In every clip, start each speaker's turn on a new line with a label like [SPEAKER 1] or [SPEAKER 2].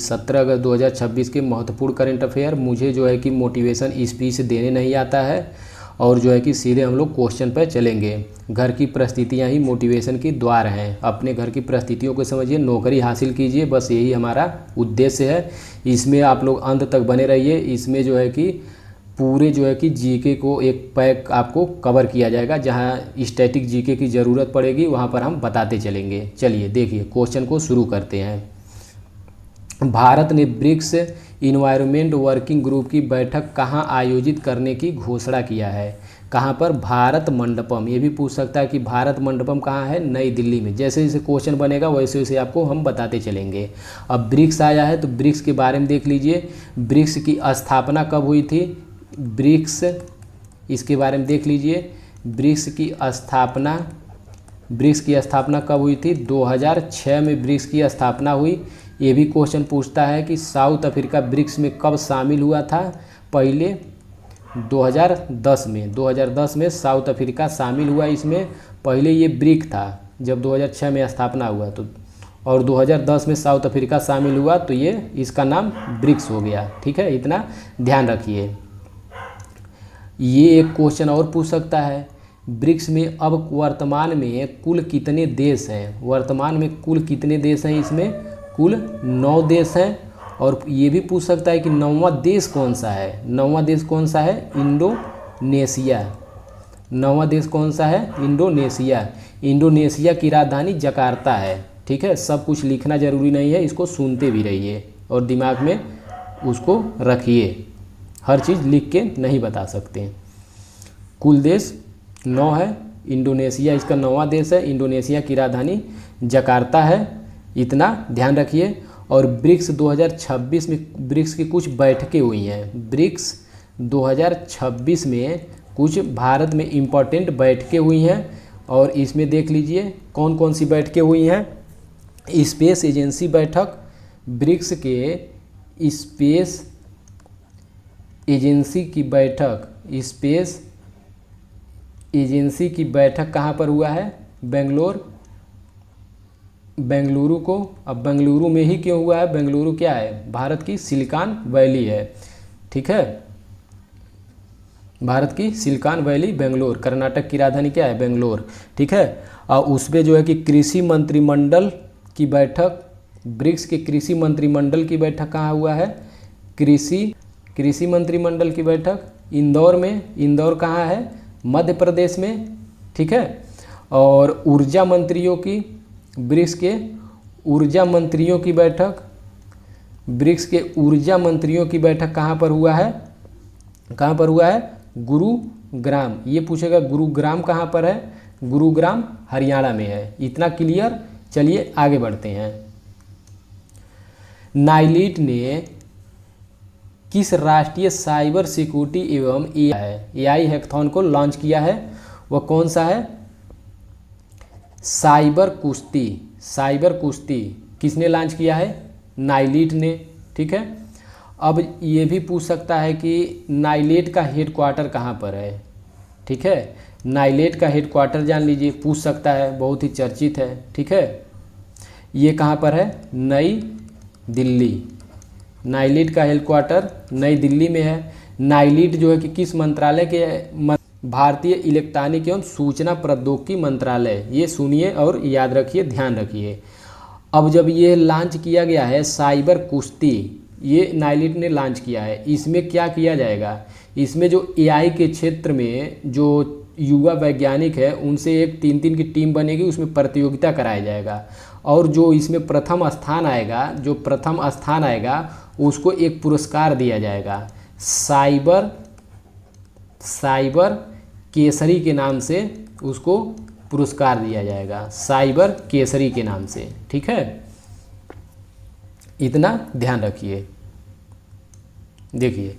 [SPEAKER 1] 17 अगस्त 2026 के महत्वपूर्ण current affair. मुझे जो है कि मोटिवेशन स्पीच देने नहीं आता है और जो है कि सीधे हम लोग क्वेश्चन पर चलेंगे। घर की परिस्थितियाँ ही मोटिवेशन की द्वार हैं। अपने घर की परिस्थितियों को समझिए, नौकरी हासिल कीजिए, बस यही हमारा उद्देश्य है। इसमें आप लोग अंत तक बने रहिए। इसमें जो है कि पूरे जो है कि जीके को एक पैक आपको कवर किया जाएगा। जहाँ स्टैटिक जीके की ज़रूरत पड़ेगी वहाँ पर हम बताते चलेंगे। चलिए देखिए क्वेश्चन को शुरू करते हैं। भारत ने ब्रिक्स इन्वायरमेंट वर्किंग ग्रुप की बैठक कहाँ आयोजित करने की घोषणा किया है? कहाँ पर? भारत मंडपम। ये भी पूछ सकता है कि भारत मंडपम कहाँ है? नई दिल्ली में। जैसे जैसे क्वेश्चन बनेगा वैसे वैसे आपको हम बताते चलेंगे। अब ब्रिक्स आया है तो ब्रिक्स के बारे में देख लीजिए। ब्रिक्स की स्थापना कब हुई थी? ब्रिक्स, इसके बारे में देख लीजिए। ब्रिक्स की स्थापना कब हुई थी? 2006 में ब्रिक्स की स्थापना हुई। ये भी क्वेश्चन पूछता है कि साउथ अफ्रीका ब्रिक्स में कब शामिल हुआ था? पहले 2010 में साउथ अफ्रीका शामिल हुआ। इसमें पहले ये ब्रिक था जब 2006 में स्थापना हुआ तो, और 2010 में साउथ अफ्रीका शामिल हुआ तो ये इसका नाम ब्रिक्स हो गया। ठीक है, इतना ध्यान रखिए। ये एक क्वेश्चन और पूछ सकता है, ब्रिक्स में अब वर्तमान में कुल कितने देश हैं? वर्तमान में कुल कितने देश हैं? इसमें कुल 9 देश हैं। और ये भी पूछ सकता है कि 9वां देश कौन सा है? 9वां देश कौन सा है? इंडोनेशिया। 9वां देश कौन सा है? इंडोनेशिया। इंडोनेशिया की राजधानी जकार्ता है। ठीक है, सब कुछ लिखना जरूरी नहीं है, इसको सुनते भी रहिए और दिमाग में उसको रखिए। हर चीज़ लिख के नहीं बता सकते। कुल देश 9 है। इंडोनेशिया इसका 9वां देश है। इंडोनेशिया की राजधानी जकार्ता है, इतना ध्यान रखिए। और ब्रिक्स 2026 में ब्रिक्स की कुछ बैठकें हुई हैं। ब्रिक्स 2026 में कुछ भारत में इम्पोर्टेंट बैठकें हुई हैं और इसमें देख लीजिए कौन कौन सी बैठकें हुई हैं। स्पेस एजेंसी बैठक, ब्रिक्स के स्पेस एजेंसी की बैठक, स्पेस एजेंसी की बैठक कहाँ पर हुआ है? बेंगलुरु को। अब बेंगलुरु में ही क्यों हुआ है? बेंगलुरु क्या है? भारत की सिलिकॉन वैली है। ठीक है, भारत की सिलिकॉन वैली बेंगलोर। कर्नाटक की राजधानी क्या है? बेंगलोर। ठीक है, और उस पर जो है कि कृषि मंत्रिमंडल की बैठक, ब्रिक्स के कृषि मंत्रिमंडल की बैठक कहाँ हुआ है? कृषि मंत्रिमंडल की बैठक इंदौर में। इंदौर कहाँ है? मध्य प्रदेश में। ठीक है, और ऊर्जा मंत्रियों की, ब्रिक्स के ऊर्जा मंत्रियों की बैठक, ब्रिक्स के ऊर्जा मंत्रियों की बैठक कहाँ पर हुआ है? कहाँ पर हुआ है? गुरुग्राम। ये पूछेगा गुरुग्राम कहाँ पर है? गुरुग्राम हरियाणा में है। इतना क्लियर। चलिए आगे बढ़ते हैं। नाइलिट ने किस राष्ट्रीय साइबर सिक्योरिटी एवं एआई हैकाथॉन को लॉन्च किया है? वह कौन सा है? साइबर कुश्ती किसने लॉन्च किया है? नाइलिट ने। ठीक है, अब ये भी पूछ सकता है कि नाइलिट का हेडक्वार्टर कहाँ पर है? ठीक है, नाइलिट का हेडक्वार्टर जान लीजिए, पूछ सकता है, बहुत ही चर्चित है। ठीक है, ये कहाँ पर है? नई दिल्ली। नाइलिट का हेडक्वार्टर नई दिल्ली में है। नाइलिट जो है कि किस मंत्रालय के? भारतीय इलेक्ट्रॉनिक एवं सूचना प्रौद्योगिकी मंत्रालय। ये सुनिए और याद रखिए, ध्यान रखिए। अब जब ये लॉन्च किया गया है साइबर कुश्ती, ये नाइलिट ने लॉन्च किया है। इसमें क्या किया जाएगा? इसमें जो एआई के क्षेत्र में जो युवा वैज्ञानिक है उनसे एक 3-3 की टीम बनेगी, उसमें प्रतियोगिता कराया जाएगा और जो इसमें प्रथम स्थान आएगा उसको एक पुरस्कार दिया जाएगा। साइबर केसरी के नाम से उसको पुरस्कार दिया जाएगा, साइबर केसरी के नाम से। ठीक है, इतना ध्यान रखिए। देखिए,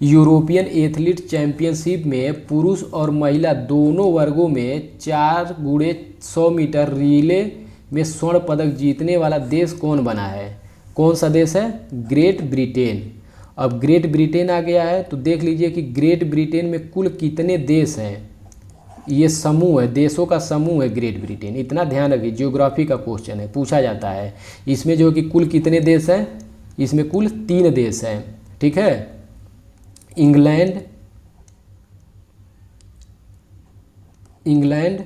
[SPEAKER 1] यूरोपियन एथलीट चैंपियनशिप में पुरुष और महिला दोनों वर्गों में 4x100 मीटर रिले में स्वर्ण पदक जीतने वाला देश कौन बना है? कौन सा देश है? Great Britain. अब ग्रेट ब्रिटेन आ गया है तो देख लीजिए कि ग्रेट ब्रिटेन में कुल कितने देश हैं। ये समूह है, देशों का समूह है ग्रेट ब्रिटेन। इतना ध्यान रखिए, ज्योग्राफी का क्वेश्चन है, पूछा जाता है। इसमें जो कि कुल कितने देश हैं? इसमें कुल 3 देश हैं, ठीक है। इंग्लैंड,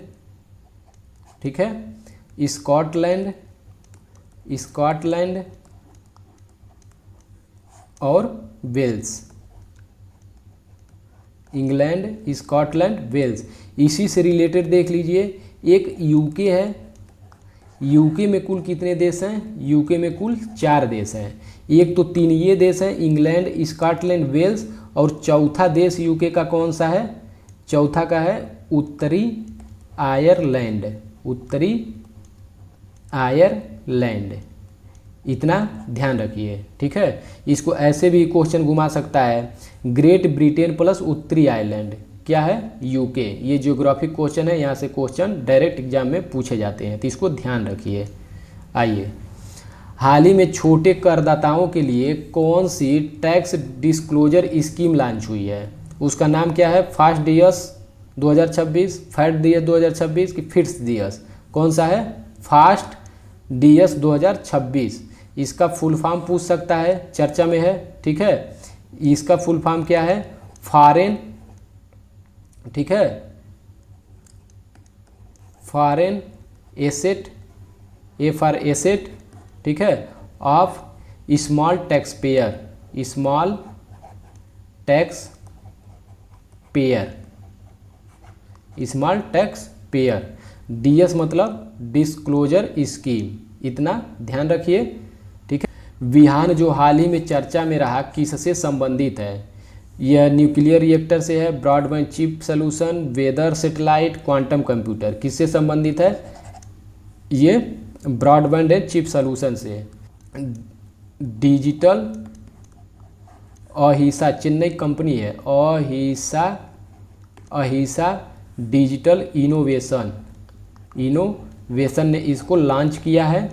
[SPEAKER 1] ठीक है, स्कॉटलैंड और वेल्स। England, Scotland, Wales. इसी से रिलेटेड देख लीजिए, एक यूके है। यूके में कुल कितने देश हैं? यूके में कुल 4 देश हैं। एक तो 3 ये देश हैं, इंग्लैंड, स्कॉटलैंड, वेल्स, और चौथा देश यूके का कौन सा है? चौथा का है उत्तरी आयरलैंड। उत्तरी आयरलैंड, इतना ध्यान रखिए, ठीक है। इसको ऐसे भी क्वेश्चन घुमा सकता है, ग्रेट ब्रिटेन प्लस उत्तरी आयरलैंड क्या है? यूके। ये ज्योग्राफिक क्वेश्चन है, यहाँ से क्वेश्चन डायरेक्ट एग्जाम में पूछे जाते हैं, तो इसको ध्यान रखिए। आइए, हाल ही में छोटे करदाताओं के लिए कौन सी टैक्स डिस्क्लोजर स्कीम लॉन्च हुई है? उसका नाम क्या है? फास्ट डीएस 2026, फैट डीएस 2026 कि फिट्स डीएस? कौन सा है? Fast DS 2026। इसका फुल फॉर्म पूछ सकता है, चर्चा में है, ठीक है। इसका फुल फॉर्म क्या है? फॉरेन, ठीक है, foreign asset, A for asset, ठीक है, of small tax payer, small tax payer, small tax payer. DS मतलब डिस्क्लोजर स्कीम, इतना ध्यान रखिए, ठीक है। विहान जो हाल ही में चर्चा में रहा, किससे संबंधित है? यह न्यूक्लियर रिएक्टर से है, broadband chip solution, weather satellite, quantum computer. किससे संबंधित है? ये ब्रॉडबैंड चिप सॉल्यूशन से। डिजिटल अहिसा, चेन्नई कंपनी है, अहिसा डिजिटल इनोवेशन ने इसको लॉन्च किया है।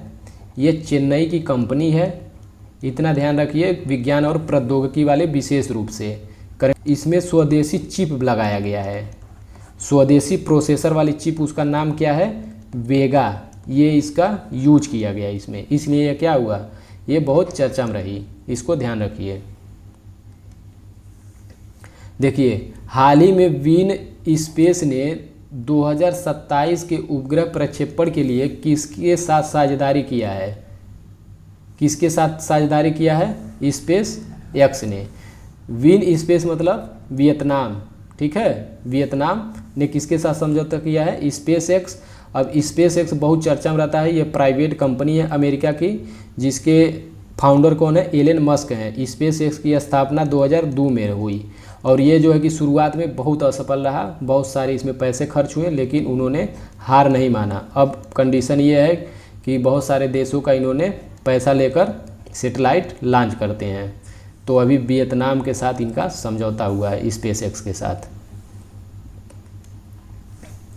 [SPEAKER 1] ये चेन्नई की कंपनी है, इतना ध्यान रखिए, विज्ञान और प्रौद्योगिकी वाले विशेष रूप से। इसमें स्वदेशी चिप लगाया गया है, स्वदेशी प्रोसेसर वाली चिप, उसका नाम क्या है? वेगा। ये इसका यूज किया गया इसमें, इसलिए ये क्या हुआ? ये बहुत चर्चा में रही, इसको ध्यान रखिए। देखिए, हाल ही में विन स्पेस ने 2027 के उपग्रह प्रक्षेपण के लिए किसके साथ साझेदारी किया है? किसके साथ साझेदारी किया है? स्पेस एक्स ने। विन स्पेस मतलब वियतनाम, ठीक है, वियतनाम ने किसके साथ समझौता किया है? Space x. अब स्पेस एक्स बहुत चर्चा में रहता है, ये प्राइवेट कंपनी है अमेरिका की, जिसके फाउंडर कौन है? एलन मस्क हैं। स्पेस एक्स की स्थापना 2002 में हुई, और ये जो है कि शुरुआत में बहुत असफल रहा, बहुत सारे इसमें पैसे खर्च हुए, लेकिन उन्होंने हार नहीं माना। अब कंडीशन ये है कि बहुत सारे देशों का इन्होंने पैसा लेकर सैटेलाइट लॉन्च करते हैं, तो अभी वियतनाम के साथ इनका समझौता हुआ है, स्पेस एक्स के साथ,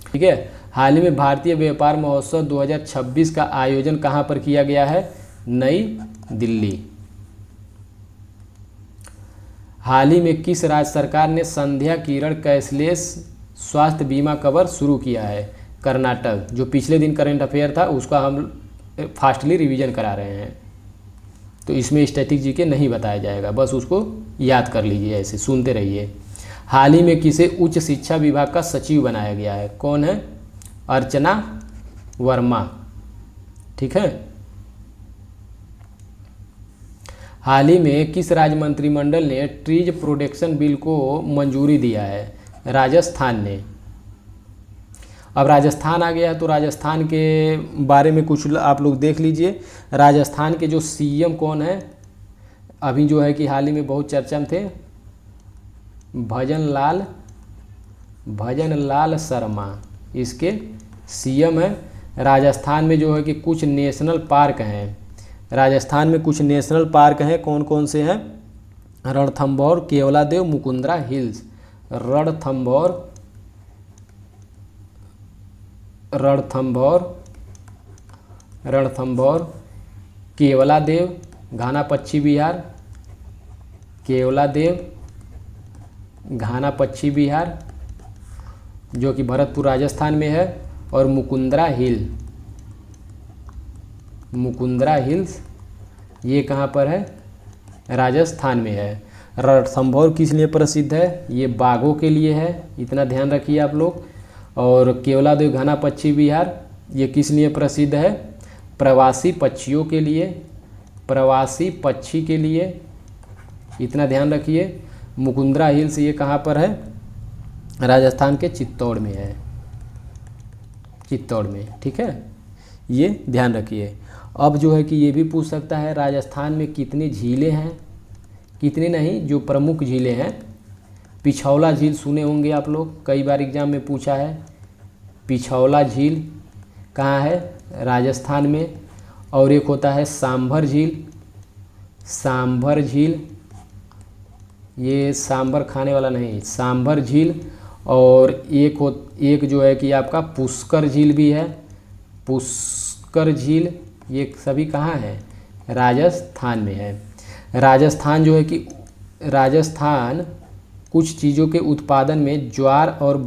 [SPEAKER 1] ठीक है। हाल ही में भारतीय व्यापार महोत्सव 2026 का आयोजन कहाँ पर किया गया है? नई दिल्ली। हाल ही में किस राज्य सरकार ने संध्या किरण कैशलेस स्वास्थ्य बीमा कवर शुरू किया है? कर्नाटक। जो पिछले दिन करंट अफेयर था उसका हम फास्टली रिवीजन करा रहे हैं, तो इसमें स्टैटिक जीके नहीं बताया जाएगा, बस उसको याद कर लीजिए, ऐसे सुनते रहिए। हाल ही में किसे उच्च शिक्षा विभाग का सचिव बनाया गया है? कौन है? अर्चना वर्मा, ठीक है। हाल ही में किस राज्य मंत्रिमंडल ने ट्रीज प्रोटेक्शन बिल को मंजूरी दिया है? राजस्थान ने। अब राजस्थान आ गया है, तो राजस्थान के बारे में कुछ आप लोग देख लीजिए। राजस्थान के जो सीएम कौन है, अभी जो है कि हाल ही में बहुत चर्चा में थे, भजन लाल शर्मा इसके सीएम है। राजस्थान में जो है कि कुछ नेशनल पार्क हैं, राजस्थान में कुछ नेशनल पार्क हैं, कौन कौन से हैं? रणथंभौर, केवलादेव, मुकुंदरा हिल्स। रणथंभौर, केवलादेव, घाना पश्चिमी बिहार, केवलादेव, घाना पश्चिमी बिहार जो कि भरतपुर राजस्थान में है, और मुकुंदरा हिल्स ये कहाँ पर है? राजस्थान में है। रणथंभौर किस लिए प्रसिद्ध है? ये बाघों के लिए है, इतना ध्यान रखिए आप लोग। और केवलादेव घना पक्षी विहार ये किस लिए प्रसिद्ध है? प्रवासी पक्षियों के लिए, प्रवासी पक्षी के लिए, इतना ध्यान रखिए। मुकुंदरा हिल्स ये कहाँ पर है? राजस्थान के चित्तौड़ में है, चित्तौड़ में, ठीक है, ये ध्यान रखिए। अब जो है कि ये भी पूछ सकता है राजस्थान में कितनी झीलें हैं, कितनी नहीं, जो प्रमुख झीलें हैं। पिछौला झील सुने होंगे आप लोग, कई बार एग्जाम में पूछा है। पिछौला झील कहाँ है? राजस्थान में। और एक होता है सांभर झील, सांभर झील, ये सांभर खाने वाला नहीं, सांभर झील। और एक जो है कि आपका पुष्कर झील भी है, पुष्कर झील, ये सभी कहाँ है? राजस्थान में है। राजस्थान जो है कि राजस्थान कुछ चीज़ों के उत्पादन में ज्वार और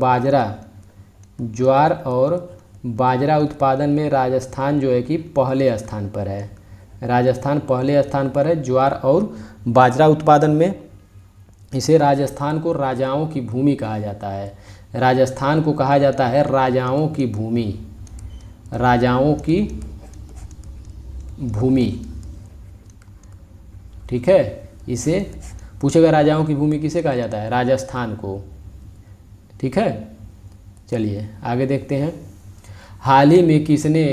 [SPEAKER 1] बाजरा उत्पादन में राजस्थान जो है कि पहले स्थान पर है। राजस्थान पहले स्थान पर है ज्वार और बाजरा उत्पादन में। इसे राजस्थान को राजाओं की भूमि कहा जाता है। राजस्थान को कहा जाता है राजाओं की भूमि, राजाओं की भूमि, ठीक है। इसे पूछेगा राजाओं की भूमि किसे कहा जाता है? राजस्थान को, ठीक है। चलिए आगे देखते हैं। हाल ही में किसने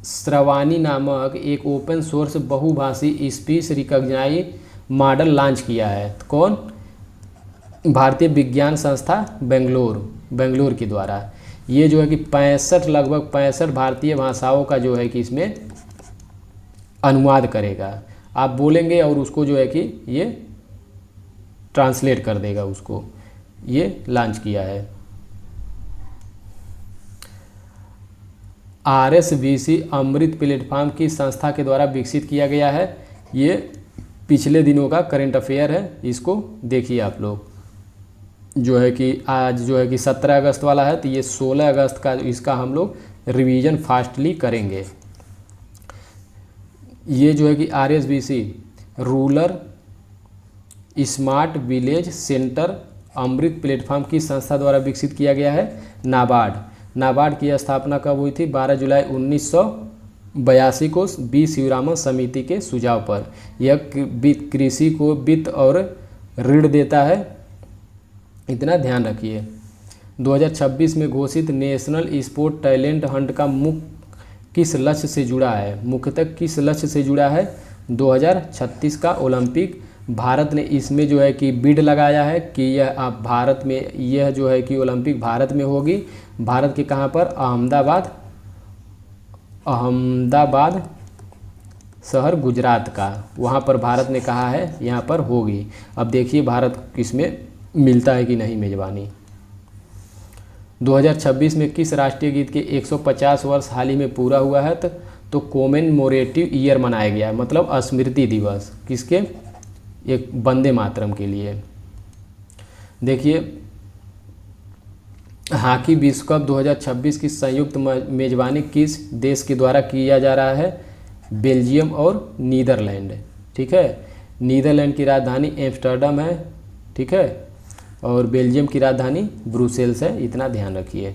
[SPEAKER 1] श्रवानी नामक एक ओपन सोर्स बहुभाषी स्पीच रिकॉग्नाइज मॉडल लॉन्च किया है? तो कौन? भारतीय विज्ञान संस्था बेंगलोर के द्वारा। ये जो है कि लगभग 65 भारतीय भाषाओं का जो है कि इसमें अनुवाद करेगा। आप बोलेंगे और उसको जो है कि ये ट्रांसलेट कर देगा उसको, ये लॉन्च किया है। RSVC अमृत प्लेटफॉर्म की संस्था के द्वारा विकसित किया गया है। ये पिछले दिनों का करंट अफेयर है, इसको देखिए आप लोग। जो है कि आज जो है कि 17 अगस्त वाला है, तो ये 16 अगस्त का इसका हम लोग रिवीजन फास्टली करेंगे। ये जो है कि RSVC rural smart village centre Amrit platform की संस्था द्वारा विकसित किया गया है। नाबार्ड की स्थापना कब हुई थी? 12 जुलाई 1982 को बी शिवरामन समिति के सुझाव पर। यह कृषि को वित्त और ऋण देता है, इतना ध्यान रखिए। 2026 में घोषित नेशनल स्पोर्ट टैलेंट हंट का किस लक्ष्य से जुड़ा है? मुख्यतः किस लक्ष्य से जुड़ा है? 2036 का ओलंपिक। भारत ने इसमें जो है कि बिड लगाया है कि यह आप भारत में, यह जो है कि ओलंपिक भारत में होगी। भारत के कहाँ पर? अहमदाबाद शहर गुजरात का, वहाँ पर भारत ने कहा है यहाँ पर होगी। अब देखिए भारत इसमें मिलता है कि नहीं मेजबानी। 2026 में किस राष्ट्रीय गीत के 150 वर्ष हाल ही में पूरा हुआ है? तो कॉमेमोरेटिव ईयर मनाया गया है, मतलब स्मृति दिवस। किसके? एक वंदे मातरम के लिए। देखिए हॉकी विश्व कप 2026 की संयुक्त मेजबानी किस देश के द्वारा किया जा रहा है? बेल्जियम और नीदरलैंड, ठीक है। नीदरलैंड की राजधानी एम्स्टर्डम है, ठीक है, और बेल्जियम की राजधानी ब्रुसेल्स है, इतना ध्यान रखिए।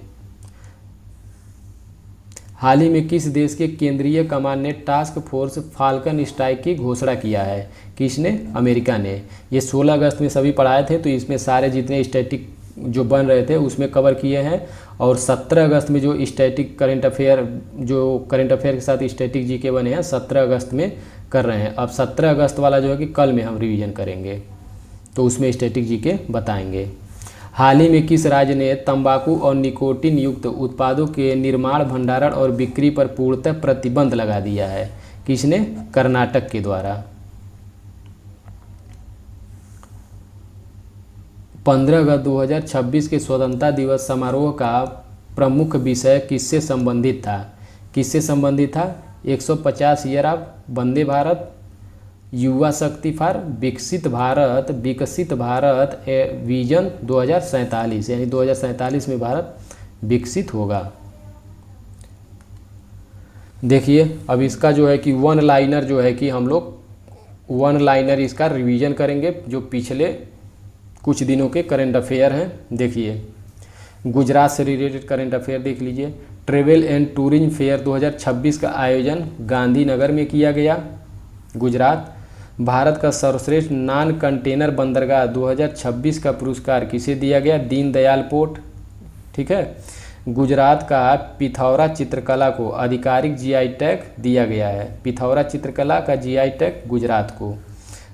[SPEAKER 1] हाल ही में किस देश के केंद्रीय कमान ने टास्क फोर्स फाल्कन स्ट्राइक की घोषणा किया है? किसने? अमेरिका ने। ये 16 अगस्त में सभी पढ़ाए थे, तो इसमें सारे जितने स्टैटिक जो बन रहे थे उसमें कवर किए हैं। और 17 अगस्त में जो स्टैटिक करंट अफेयर के साथ स्टैटिक जीके बने हैं 17 अगस्त में कर रहे हैं। अब 17 अगस्त वाला जो है कि कल में हम रिवीजन करेंगे, तो उसमें स्टैटिक जीके बताएंगे। हाल ही में किस राज्य ने तंबाकू और निकोटिन युक्त उत्पादों के निर्माण, भंडारण और बिक्री पर पूर्णतः प्रतिबंध लगा दिया है? किसने? कर्नाटक के द्वारा। 15 अगस्त 2026 के स्वतंत्रता दिवस समारोह का प्रमुख विषय किससे संबंधित था? किससे संबंधित था? 150 ईयर ऑफ वंदे भारत, युवा शक्ति फॉर विकसित भारत विजन 2047, यानी 2047 में भारत विकसित होगा। देखिए अब इसका जो है कि वन लाइनर जो है कि हम लोग वन लाइनर इसका रिवीजन करेंगे जो पिछले कुछ दिनों के करंट अफेयर हैं। देखिए, गुजरात से रिलेटेड करंट अफेयर देख लीजिए। ट्रेवल एंड टूरिज्म फेयर 2026 का आयोजन गांधीनगर में किया गया, गुजरात। भारत का सर्वश्रेष्ठ नॉन कंटेनर बंदरगाह 2026 का पुरस्कार किसे दिया गया? दीनदयाल पोर्ट, ठीक है। गुजरात का पिथौरा चित्रकला को आधिकारिक जीआई टैग दिया गया है, पिथौरा चित्रकला का जीआई टैग गुजरात को।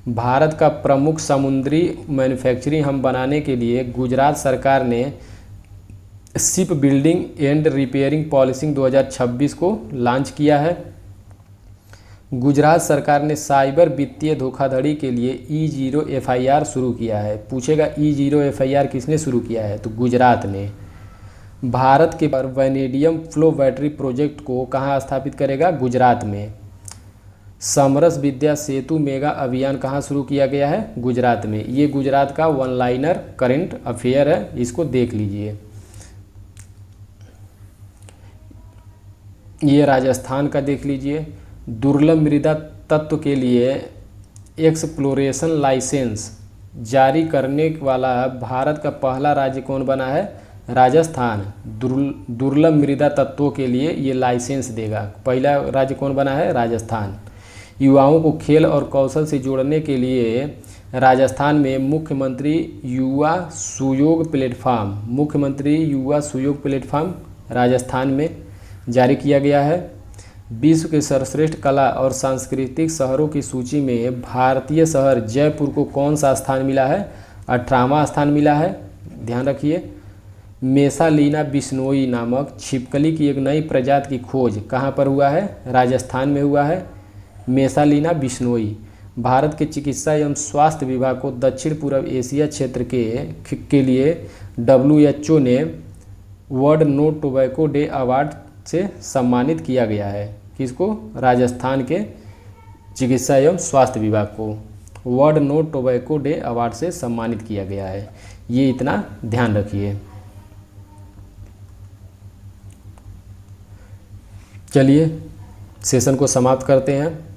[SPEAKER 1] भारत का प्रमुख समुद्री मैन्युफैक्चरिंग हब बनाने के लिए गुजरात सरकार ने ship building and repairing policy 2026 को लॉन्च किया है। गुजरात सरकार ने साइबर वित्तीय धोखाधड़ी के लिए E0 FIR शुरू किया है। पूछेगा E0 FIR किसने शुरू किया है? तो गुजरात ने। भारत के वैनेडियम फ्लो बैटरी प्रोजेक्ट को कहाँ स्थापित करेगा? गुजरात में। समरस विद्या सेतु मेगा अभियान कहाँ शुरू किया गया है? गुजरात में। ये गुजरात का वन लाइनर करंट अफेयर है, इसको देख लीजिए। ये राजस्थान का देख लीजिए। दुर्लभ मृदा तत्व के लिए एक्सप्लोरेशन लाइसेंस जारी करने वाला भारत का पहला राज्य कौन बना है? राजस्थान। दुर्लभ मृदा तत्वों के लिए ये लाइसेंस देगा, पहला राज्य कौन बना है? राजस्थान। युवाओं को खेल और कौशल से जोड़ने के लिए राजस्थान में मुख्यमंत्री युवा सुयोग प्लेटफॉर्म राजस्थान में जारी किया गया है। विश्व के सर्वश्रेष्ठ कला और सांस्कृतिक शहरों की सूची में भारतीय शहर जयपुर को कौन सा स्थान मिला है? 18वां स्थान मिला है, ध्यान रखिए। मेसालीना बिश्नोई नामक छिपकली की एक नई प्रजाति की खोज कहाँ पर हुआ है? राजस्थान में हुआ है। मेसालीना बिश्नोई। भारत के चिकित्सा एवं स्वास्थ्य विभाग को दक्षिण पूर्व एशिया क्षेत्र के लिए WHO ने World No Tobacco Day award से सम्मानित किया गया है। किसको? राजस्थान के चिकित्सा एवं स्वास्थ्य विभाग को World No Tobacco Day award से सम्मानित किया गया है। ये इतना ध्यान रखिए। चलिए सेशन को समाप्त करते हैं।